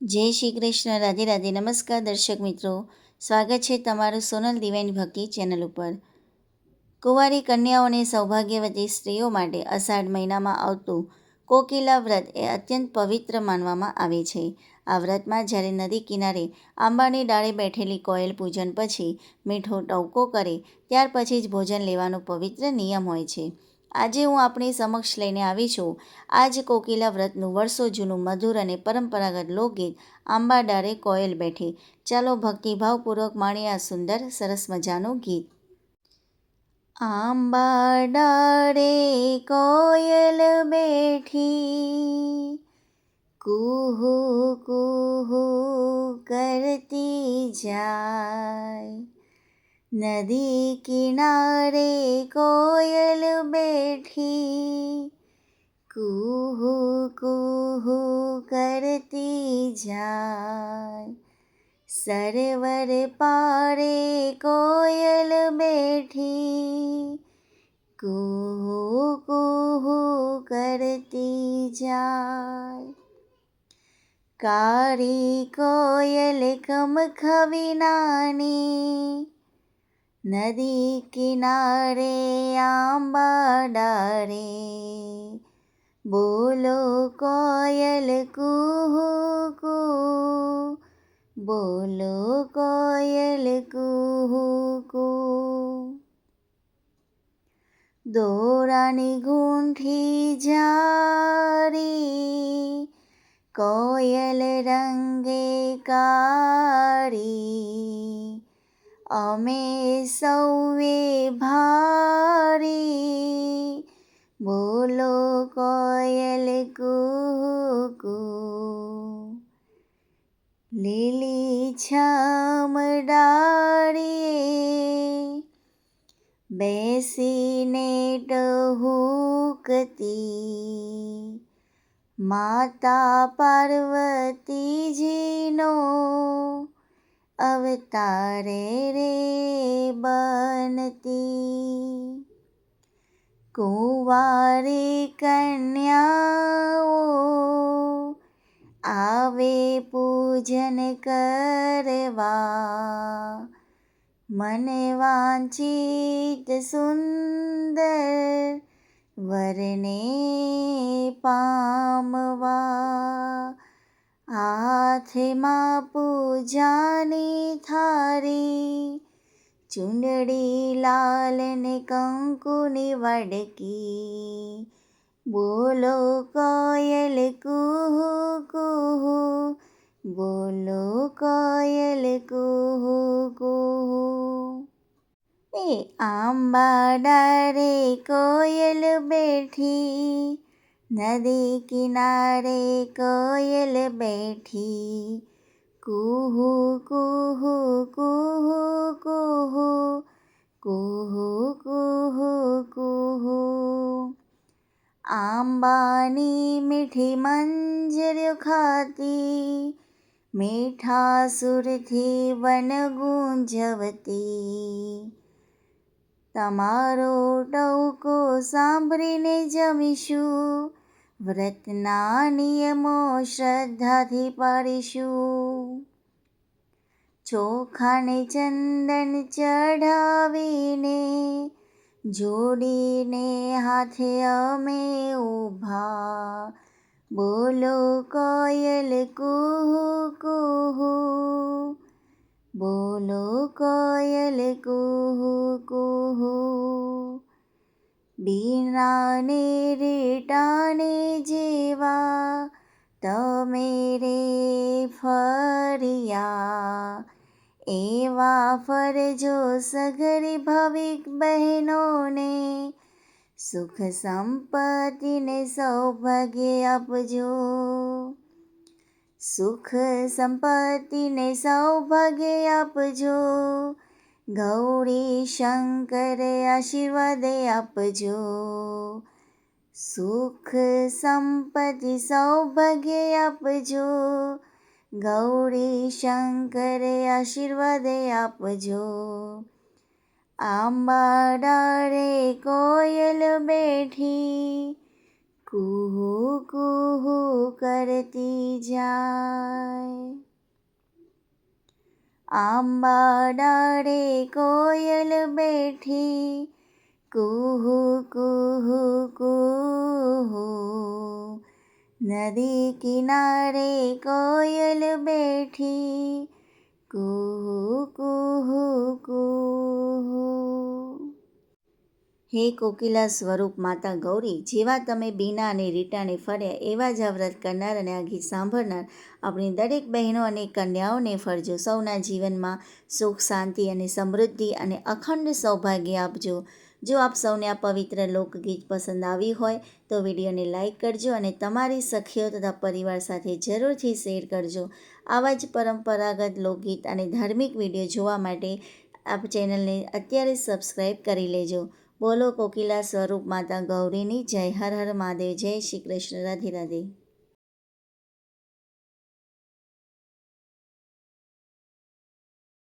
જય શ્રી કૃષ્ણ. રાધે રાધે. નમસ્કાર દર્શક મિત્રો, સ્વાગત છે તમારું સોનલ દિવાઈન ભક્તિ ચેનલ ઉપર. કુંવારી કન્યાઓને સૌભાગ્યવતી સ્ત્રીઓ માટે અષાઢ મહિનામાં આવતું કોકિલા વ્રત એ અત્યંત પવિત્ર માનવામાં આવે છે. આ વ્રતમાં જ્યારે નદી કિનારે આંબાની ડાળે બેઠેલી કોયલ પૂજન પછી મીઠો ટવકો કરે ત્યાર પછી જ ભોજન લેવાનો પવિત્ર નિયમ હોય છે. આજે હું આપણી સમક્ષ લઈને આવી છું આ જ કોકિલા વ્રતનું વર્ષો જૂનું મધુર અને પરંપરાગત લોકગીત આંબા ડાળે કોયલ બેઠી. ચાલો ભક્તિભાવપૂર્વક માણીએ આ સુંદર સરસ મજાનું ગીત. આંબા ડાળે કોયલ બેઠી, કુહુ કુહુ કરતી જાય. નદી કિનારે કોયલ બેઠી, કુહુ કુહુ કરતી જાય. સરોવર પારે કોયલ બેઠી, કુહુ કુહુ કરતી જાય. કાળી કોયલ ખમખવી નાની, નદી કિનારે આંબા ડાળે. બોલો કોયલ કુહુ કુહુ, બોલો કોયલ કુહુ કુહુ. દોરાની ગૂંઠી જારી, કોયલ રંગે કાળી. અમે સૌએ ભારી, બોલો કોયલ કુહુ કુહુ. લીલીછમ ડાળીએ બેસીને ટહુકતી, માતા પાર્વતીજીનો અવતાર રે બનતી. કુંવારી કન્યાઓ આવે પૂજન કરવા, મને વાંચિત સુંદર વરને પામવા. હાથમાં પૂજાની થાળી, ચૂંદડી લાલ ને કંકુની વડકી. બોલો કોયલ કુહુ કુહુ, બોલો કોયલ કુહુ કુહુ. એ આંબા ડાળે કોયલ બેઠી, નદી કિનારે કોયલ બેઠી. કુહુ કુહુ કુહુ કુહુ, કુહુ કુહુ કુહુ. આંબાની મીઠી મંજરીઓ ખાતી, મીઠા સુરથી વન ગુંજવતી. તમારો ટહુકો સાંભળીને જમીશું, વ્રતના નિયમો શ્રદ્ધાથી પાડીશું. ચોખાને ચંદન ચઢાવીને, જોડીને હાથે અમે ઊભા. બોલો કોયલ કુહુ કુહુ, બોલો કોયલ કુહુ કુહુ. બીનાને રીટાને જેવા તમે રે ફર્યા, એવા ફરજો સઘળી ભાવિક બહેનોને. સુખ સંપત્તિ ને સૌભાગ્ય આપજો, સુખ સંપત્તિ ને સૌભાગ્ય આપજો. ગૌરી શંકર આશીર્વાદ આપજો, સુખ સંપત્તિ સૌભાગ્ય આપજો. ગૌરી શંકર આશીર્વાદ આપજો. આંબા ડાળે કોયલ બેઠી, કુહુ કુહુ કરતી જાય. આંબા ડાળે કોયલ બેઠી, કુહુ કુહુ કુહુ. નદી કિનારે કોયલ બેઠી, કુહુ કુહુ કુહુ. હે કોકિલા સ્વરૂપ માતા ગૌરી, જેવા તમે બીના અને રીટાને ફળ્યા એવા જ આ વ્રત કરનાર અને આ ગીત સાંભળનાર આપણી દરેક બહેનો અને કન્યાઓને ફળજો. સૌના જીવનમાં સુખ, શાંતિ અને સમૃદ્ધિ અને અખંડ સૌભાગ્ય આપજો. જો આપ સૌને આ પવિત્ર લોકગીત પસંદ આવી હોય તો વિડીયોને લાઇક કરજો અને તમારી સખીઓ તથા પરિવાર સાથે જરૂરથી શેર કરજો. આવા જ પરંપરાગત લોકગીત અને ધાર્મિક વિડીયો જોવા માટે આપ ચેનલને અત્યારે સબસ્ક્રાઈબ કરી લેજો. બોલો કોકિલા સ્વરૂપ માતા ગૌરીની જય. હર હર મહાદેવ. જય શ્રી કૃષ્ણ. રાધે રાધે.